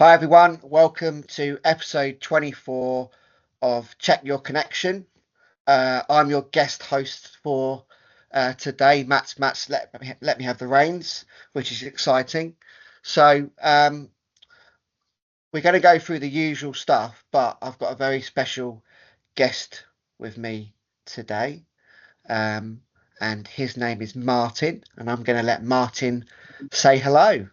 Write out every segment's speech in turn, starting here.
Hi everyone, welcome to episode 24 of Check Your Connection. I'm your guest host for today. Matt's let me have the reins, which is exciting. So we're going to go through the usual stuff, but I've got a very special guest with me today, and his name is Martin, and I'm going to let Martin say hello.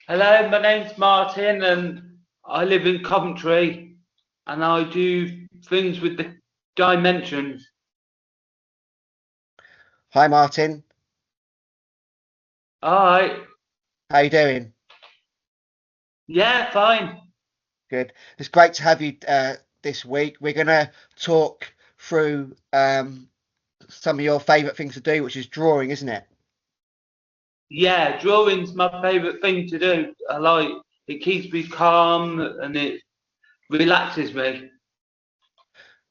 Hello, my name's Martin and I live in Coventry and I do things with the dimensions. Hi Martin, Alright, how you doing? yeah, fine. Good. It's great to have you this week. We're going to talk through some of your favourite things to do, which is drawing, isn't it? Yeah, drawing's my favourite thing to do. It keeps me calm and it relaxes me.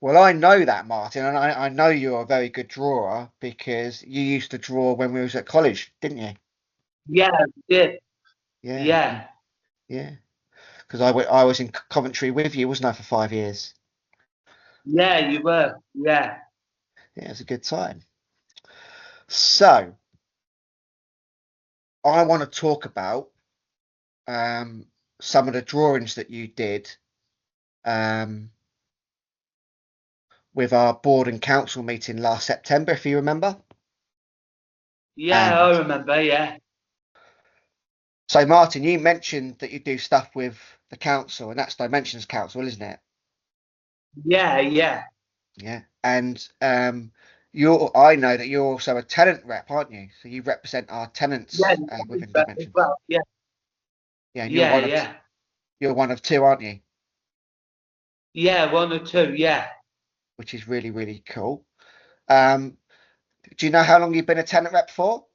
Well, I know that, Martin, and I know you're a very good drawer because you used to draw when we was at college, didn't you? Yeah, yeah, Yeah, yeah, yeah. Because I was in Coventry with you, wasn't I, for 5 years? yeah, you were, yeah. Yeah, it was a good time. So, I want to talk about some of the drawings that you did um, with our board and council meeting last September, if you remember. Yeah, And I remember, yeah. so, Martin, you mentioned that you do stuff with the council, and that's Dimensions Council, isn't it? Yeah, yeah. Yeah. And I know that you're also a tenant rep, aren't you? So you represent our Yeah, tenants within as Dimensions. well, yeah, Yeah, and yeah, yeah. you're one of two, aren't you? Yeah, one or two, yeah. Which is really, really cool. Um, do you know how long you've been a tenant rep for?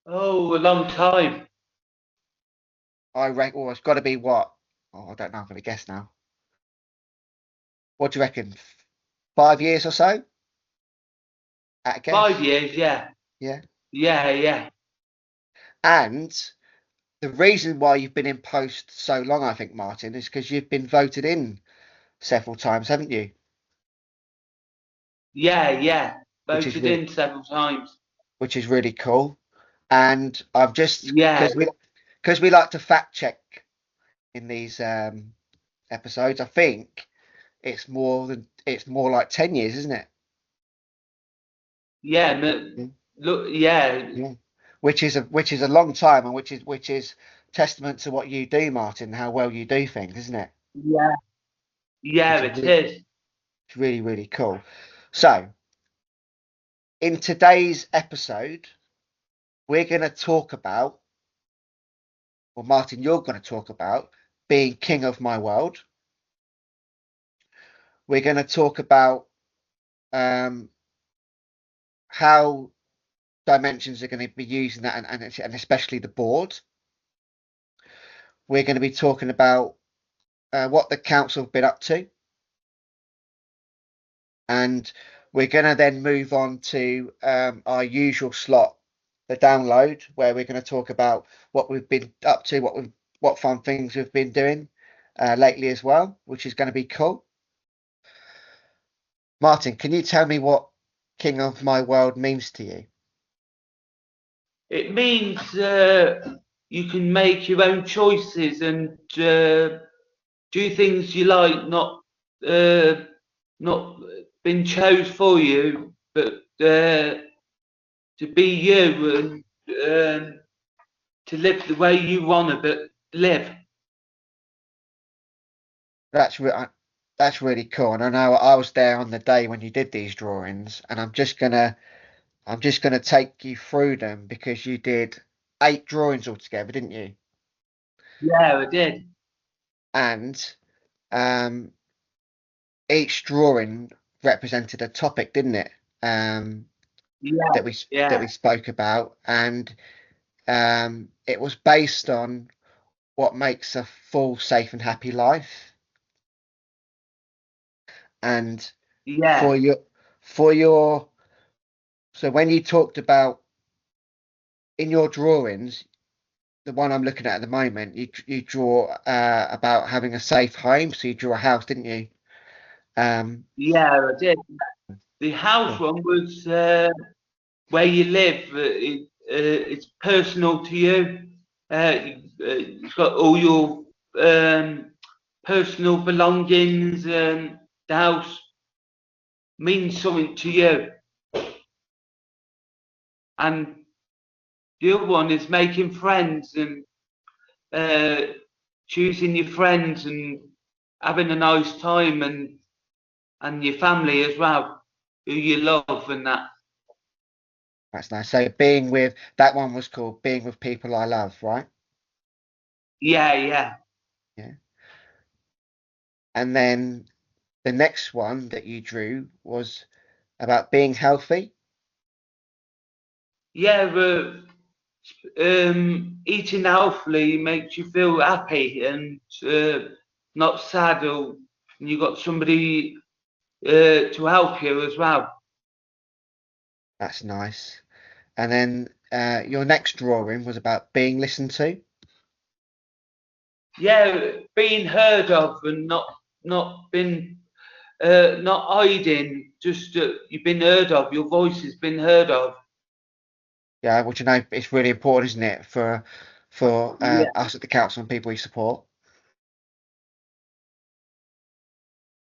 Oh, a long time. I reckon, well, it's got to be what? Oh, I don't know. I'm going to guess now. What do you reckon? 5 years or so? At a 5 guess? years, yeah. Yeah. Yeah, yeah. And the reason why you've been in post so long, I think, Martin, is because you've been voted in several times, haven't you? Yeah, yeah. Which is Voted in several times. really cool. And I've just Yeah. because we like to fact check in these episodes. I think it's more like 10 years, isn't it? Yeah. Yeah, Look, yeah. yeah. Which is a long time, and which is testament to what you do, Martin, how well you do things, isn't it? Yeah. Yeah, Which is it is. really, really cool. So, in today's episode, we're going to talk about, well, Martin, you're going to talk about being king of my world. We're going to talk about um, how dimensions are going to be using that, and especially the board. We're going to be talking about what the council have been up to, and we're going to then move on to our usual slot, the download, where we're going to talk about what we've been up to, what fun things we've been doing lately as well, which is going to be cool. Martin, can you tell me what King of My World means to you? It means you can make your own choices and do things you like, uh, not been chose for you, but to be you and to live the way you want to live. That's re- I- that's really cool, and I know I was there on the day when you did these drawings, and I'm just gonna take you through them because you did 8 drawings altogether, didn't you? Yeah, I did. And um, each drawing represented a topic, didn't it? Yeah, That we yeah, spoke about, and it was based on what makes a full, safe, and happy life. And yeah, for for your, so when you talked about in your drawings, the one I'm looking at the moment, you draw about having a safe home. So you drew a house, didn't you? Um, Yeah, I did. The house cool. one was where you live. It's personal to you. It's got all your personal belongings, and the house means something to you. And the other one is making friends and uh, choosing your friends and having a nice time, and your family as well, who you love and that. That's nice. So being with that one was called Being with People I Love, right? Yeah, yeah. Yeah. And then the next one that you drew was about being healthy. Yeah, but eating healthily makes you feel happy and not sad, or you got somebody to help you as well. That's nice. And then your next drawing was about being listened to. Yeah, being heard of and not been not hiding. Just you've been heard of. Your voice has been heard of. Yeah, which I know it's really important, isn't it, for Yeah, us at the council and people we support.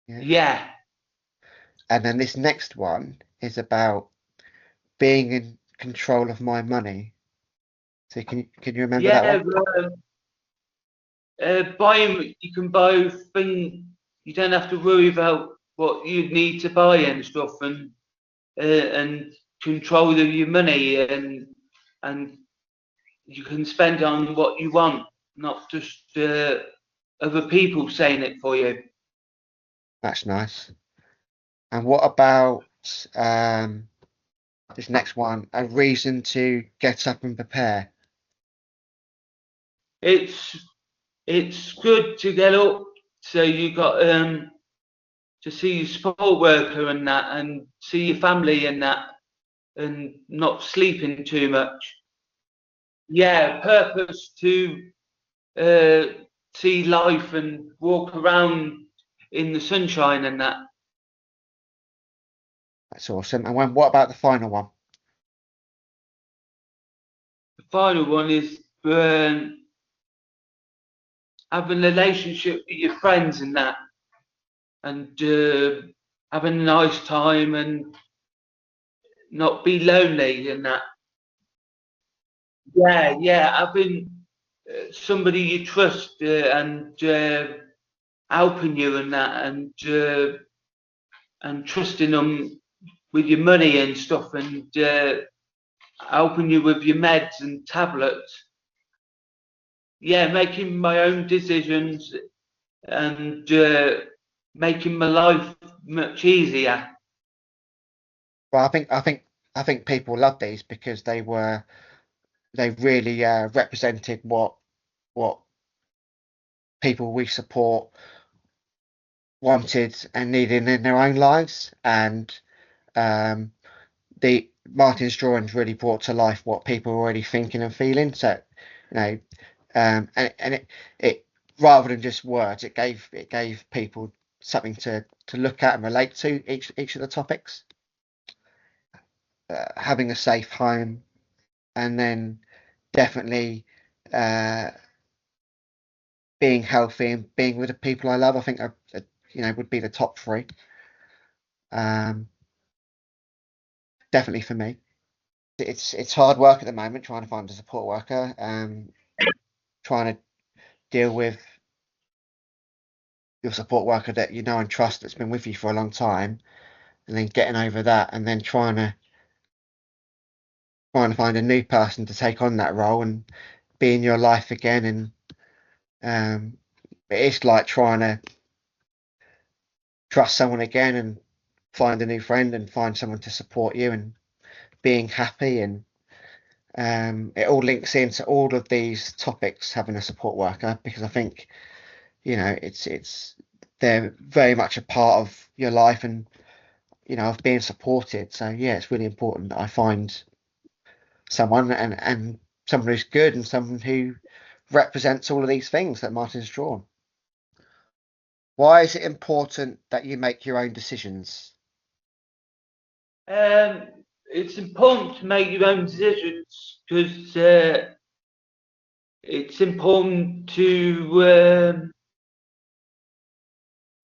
Yeah. yeah, And then this next one is about being in control of my money. So can you remember that yeah. one? Buying, you can buy things. You don't have to worry about what you need to buy and stuff, and control of your money, and you can spend on what you want, not just other people saying it for you. That's nice. And what about um, this next one? A reason to get up and prepare. It's it's good to get up, so you got to see your support worker and that, and see your family and that, and not sleeping too much. Yeah, purpose to uh, see life and walk around in the sunshine and that. That's awesome. And what about the final one? The final one is having a relationship with your friends and that, and having a nice time and not be lonely and that. Yeah, yeah, having somebody you trust and helping you and that, and trusting them with your money and stuff, and helping you with your meds and tablets. Yeah, making my own decisions and making my life much easier. Well, I think people love these because they really represented what people we support wanted and needed in their own lives, and um, the Martin's drawings really brought to life what people were already thinking and feeling. So, you know, and it rather than just words, it gave people something to look at and relate to each of the topics. Having a safe home, and then definitely uh, being healthy and being with the people I love. I think would be the top three. Um, definitely for me. It's hard work at the moment trying to find a support worker. Trying to deal with your support worker that you know and trust that's been with you for a long time, and then getting over that, and then trying to find a new person to take on that role and be in your life again. And um, it's like trying to trust someone again and find a new friend and find someone to support you and being happy. And it all links into all of these topics having a support worker, because I think it's they're very much a part of your life, and of being supported. So yeah, it's really important that I find someone and someone who's good and someone who represents all of these things that Martin's drawn. Why is it important that you make your own decisions? It's important to make your own decisions because it's important to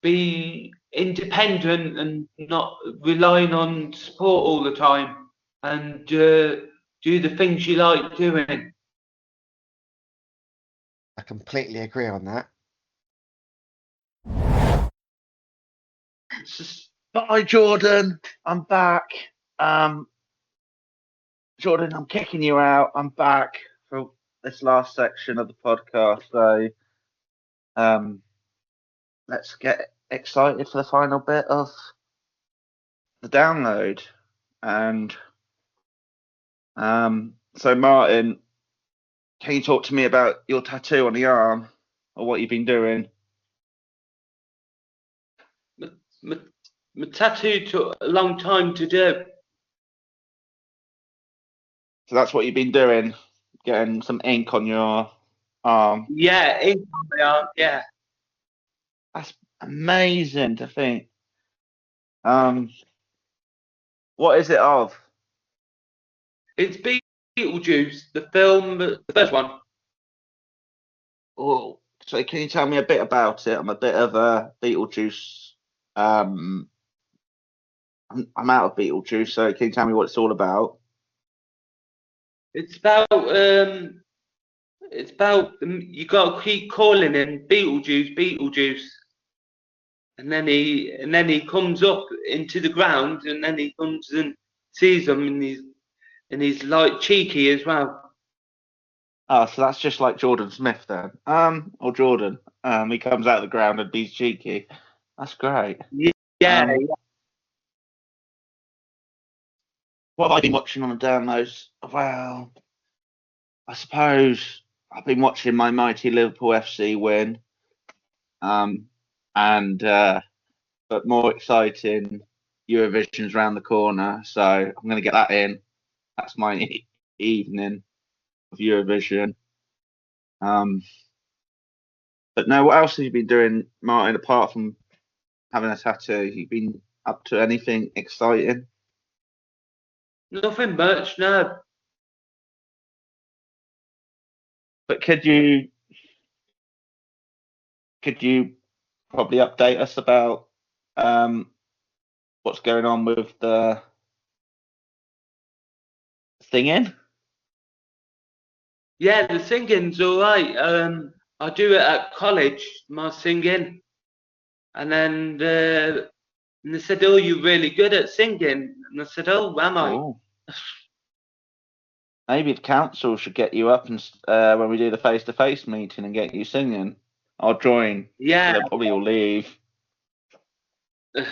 be independent and not relying on support all the time, and do the things you like doing. I completely agree on that. Bye, Jordan. I'm back. Jordan, I'm kicking you out. I'm back for this last section of the podcast. So, let's get excited for the final bit of the download. And so, Martin, can you talk to me about your tattoo on the arm or what you've been doing? My tattoo took a long time to do. So that's what you've been doing, getting some ink on your arm. Yeah, ink on my arm. Yeah, That's amazing to think. What is it of? it's Beetlejuice, the film, the first one. Oh, so can you tell me a bit about it? I'm a bit of a Beetlejuice. I'm out of Beetlejuice, so can you tell me what it's all about? It's about you got to keep calling him Beetlejuice, Beetlejuice, and then he comes up into the ground, and then he comes and sees them, and he's like cheeky as well. Oh, so that's just like Jordan Smith then. Or Jordan. He comes out of the ground and he's cheeky. That's great. Yeah, What have I been watching on the downloads? Well, I suppose I've been watching my mighty Liverpool FC win. And but more exciting, Eurovision's round the corner, so I'm going to get that in. That's my evening of Eurovision. But no, what else have you been doing, Martin, apart from having a tattoo? You been up to anything exciting? nothing much, no. But could you probably update us about what's going on with the singing? Yeah, the singing's all right. I do it at college, my singing, and then and they said, "Oh, you're really good at singing," and I said, "Oh, am I?" Oh, maybe the council should get you up and when we do the face-to-face meeting and get you singing. I'll join, but Yeah, they'll probably all leave.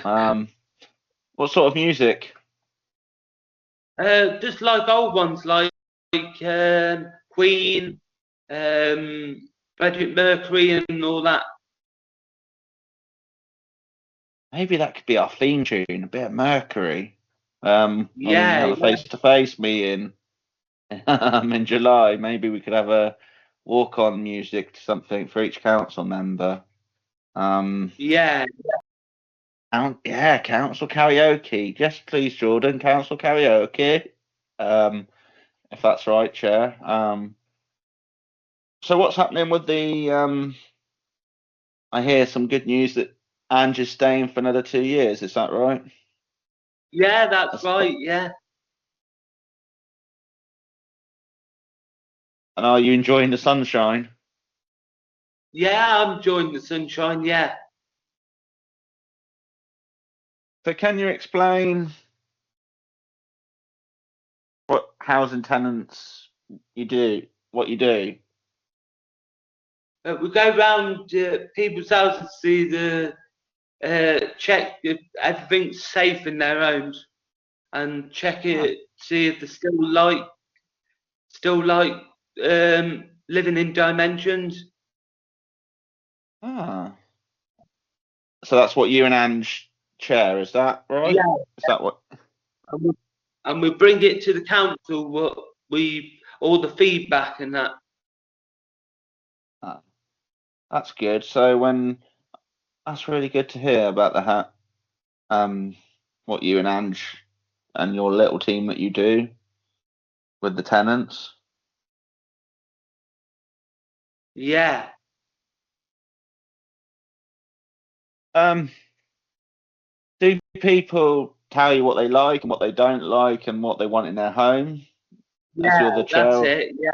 What sort of music? just like old ones, like Queen, Frederick Mercury, and all that. Maybe that could be our theme tune, a bit of Mercury. When we Yeah, have a face-to-face meeting in July, maybe we could have a walk-on music to something for each council member. yeah, Yeah, council karaoke. Yes, please, Jordan, council karaoke. If that's right, Chair. So what's happening with the? I hear some good news that Ange is staying for another 2 years. Is that right? yeah. That's right. Yeah, And are you enjoying the sunshine? yeah. I'm enjoying the sunshine. Yeah. So can you explain what housing tenants you do? What you do? We go round people's houses, see check if everything's safe in their homes, and check Ah, it, see if they're still like living in dimensions. ah. So that's what you and Ange chair. Is that right? Yeah, Is that what? and we bring it to the council. What we all the feedback and that. That's good. So that's really good to hear about what you and Ange and your little team that you do with the tenants. Yeah. Do people tell you what they like and what they don't like and what they want in their home as you're the That's chair? it. Yeah.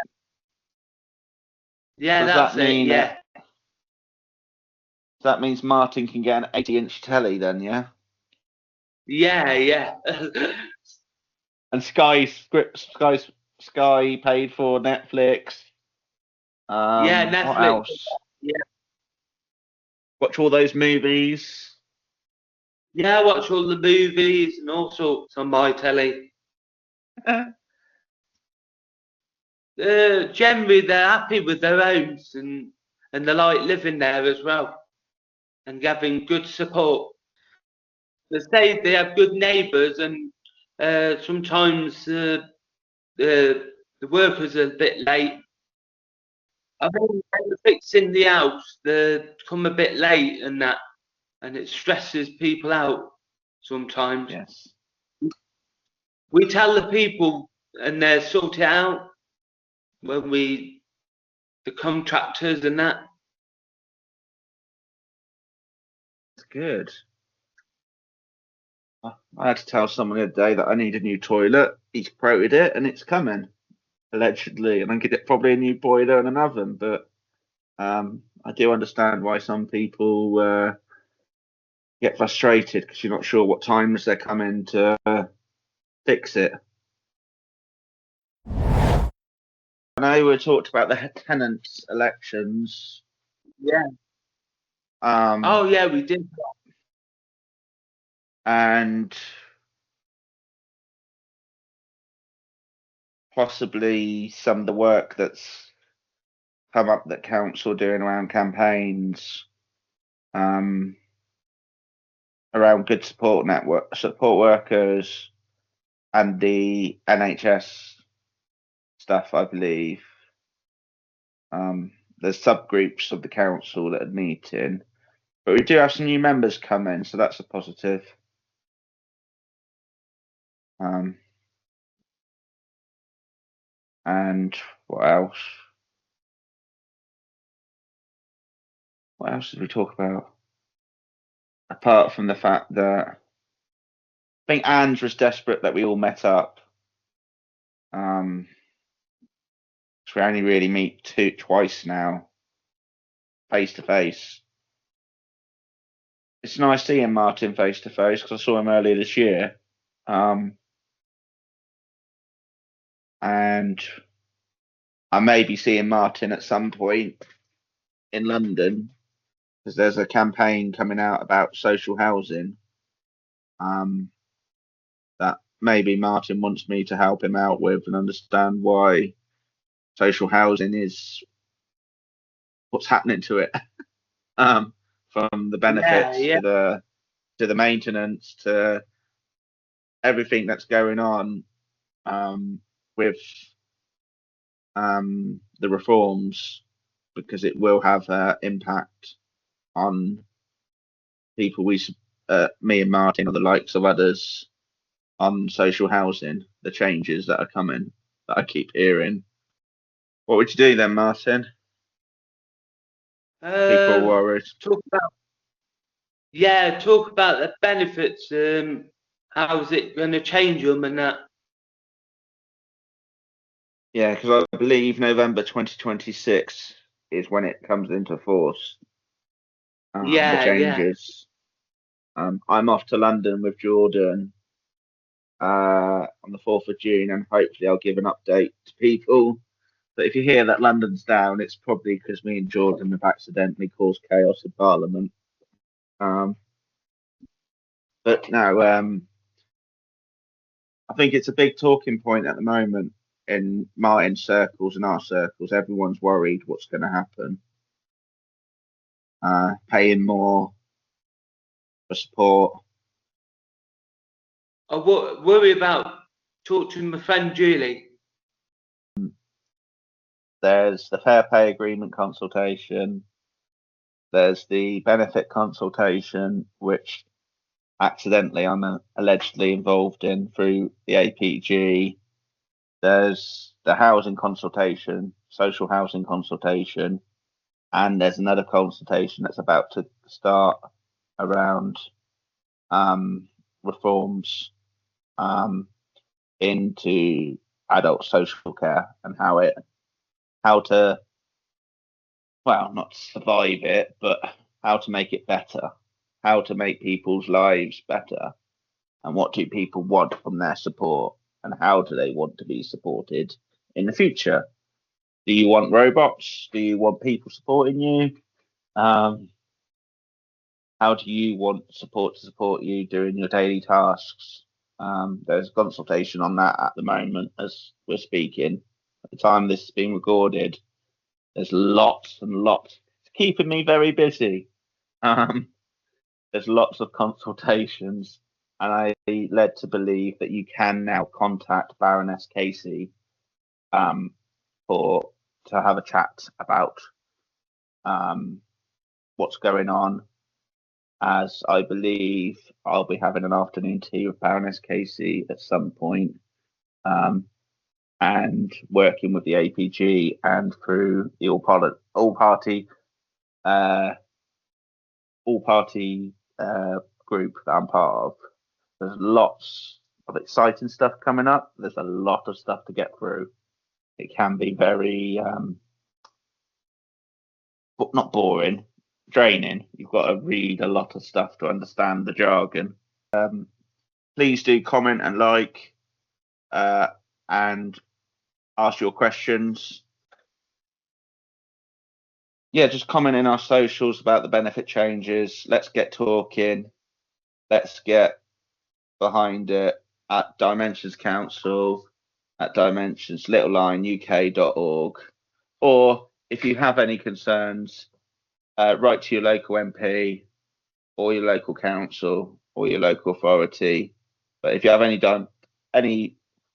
Yeah, Does that's that it. mean Yeah. that means Martin can get an 80-inch telly then, yeah? Yeah, yeah. And Sky paid for Netflix. Yeah, What Netflix. else? Yeah. Watch all those movies. Yeah, I watch all the movies and all sorts on my telly. Generally, they're happy with their homes and they like living there as well and having good support. They say they have good neighbours and sometimes the workers are a bit late. I mean, when they're fixing the house, they come a bit late and that, and it stresses people out sometimes. Yes. We tell the people and they sort it out when the contractors and that. It's good. I had to tell someone the other day that I need a new toilet. He's quoted it and it's coming, allegedly. And I get probably a new boiler and an oven. But I do understand why some people get frustrated because you're not sure what times they're coming to fix it. I know we talked about the tenants' elections. Yeah. Um, Oh, yeah, we did. and possibly some of the work that's come up that council doing around campaigns, um, around good support workers, and the NHS stuff. I believe there's subgroups of the council that are meeting, but we do have some new members come in, so that's a positive. Um, and what else? What else did we talk about? Apart from the fact that I think Ange was desperate that we all met up. Um, 'Cause we only really meet twice now, face to face. It's nice seeing Martin face to face because I saw him earlier this year. And I may be seeing Martin at some point in London because there's a campaign coming out about social housing. That maybe Martin wants me to help him out with and understand why social housing is what's happening to it. From the Yeah, benefits yeah. to the maintenance to everything that's going on with the reforms, because it will have an impact on people me and Martin or the likes of others on social housing, the changes that are coming that I keep hearing. What would you do then, Martin? People are Um, worried. talk about talk about the benefits. How's it going to change them and that? Yeah, because I believe November 2026 is when it comes into force. The Yeah, yeah. changes. I'm off to London with Jordan on the 4th of June, and hopefully I'll give an update to people. But if you hear that London's down, it's probably because me and Jordan have accidentally caused chaos in Parliament. But no, I think it's a big talking point at the moment in Martin's circles and our circles. Everyone's worried what's going to happen. Paying more for support. I worry about talk to my friend Julie. There's the fair pay agreement consultation. There's the benefit consultation, which accidentally I'm allegedly involved in through the APG. There's the housing consultation, social housing consultation, and there's another consultation that's about to start around reforms into adult social care and how to, well, not survive it, but how to make it better, how to make people's lives better, and what do people want from their support, and how do they want to be supported in the future? Do you want robots? Do you want people supporting you? How do you want support to support you doing your daily tasks? There's a consultation on that at the moment as we're speaking. At the time this is being recorded, there's lots and lots. It's keeping me very busy. There's lots of consultations, and I led to believe that you can now contact Baroness Casey to have a chat about what's going on, as I believe I'll be having an afternoon tea with Baroness Casey at some point, and working with the APG and through the all party group that I'm part of. There's lots of exciting stuff coming up. There's a lot of stuff to get through. It can be very not boring, draining. You've got to read a lot of stuff to understand the jargon. Please do comment and like, and ask your questions. Yeah, just comment in our socials about the benefit changes. Let's get talking. Let's get behind it at Dimensions Council, at dimensionslittlelineuk.org. Or if you have any concerns, write to your local MP or your local council or your local authority. But if you have any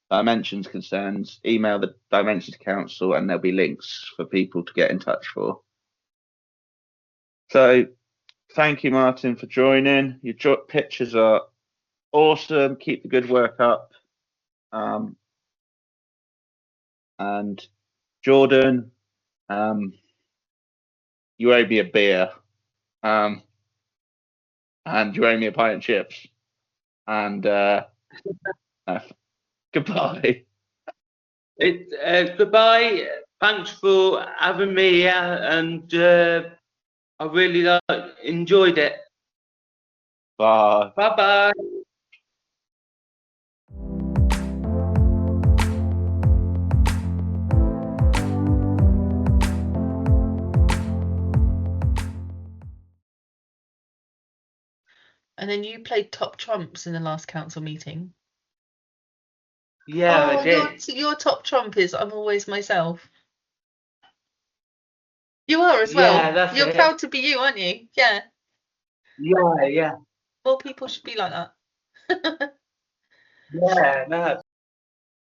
Dimensions concerns, email the Dimensions Council and there'll be links for people to get in touch for. So thank you, Martin, for joining. Your pictures are awesome. Keep the good work up. And Jordan, you owe me a beer. And you owe me a pint of chips. And goodbye. Goodbye. Thanks for having me here, and I really enjoyed it. Bye. Bye-bye. And then you played top trumps in the last council meeting. Yeah, I did. Your top trump is I'm always myself. You are as well. Yeah, that's You're it. proud to be you, aren't you? Yeah. Yeah, yeah. More people should be like that. Yeah, no.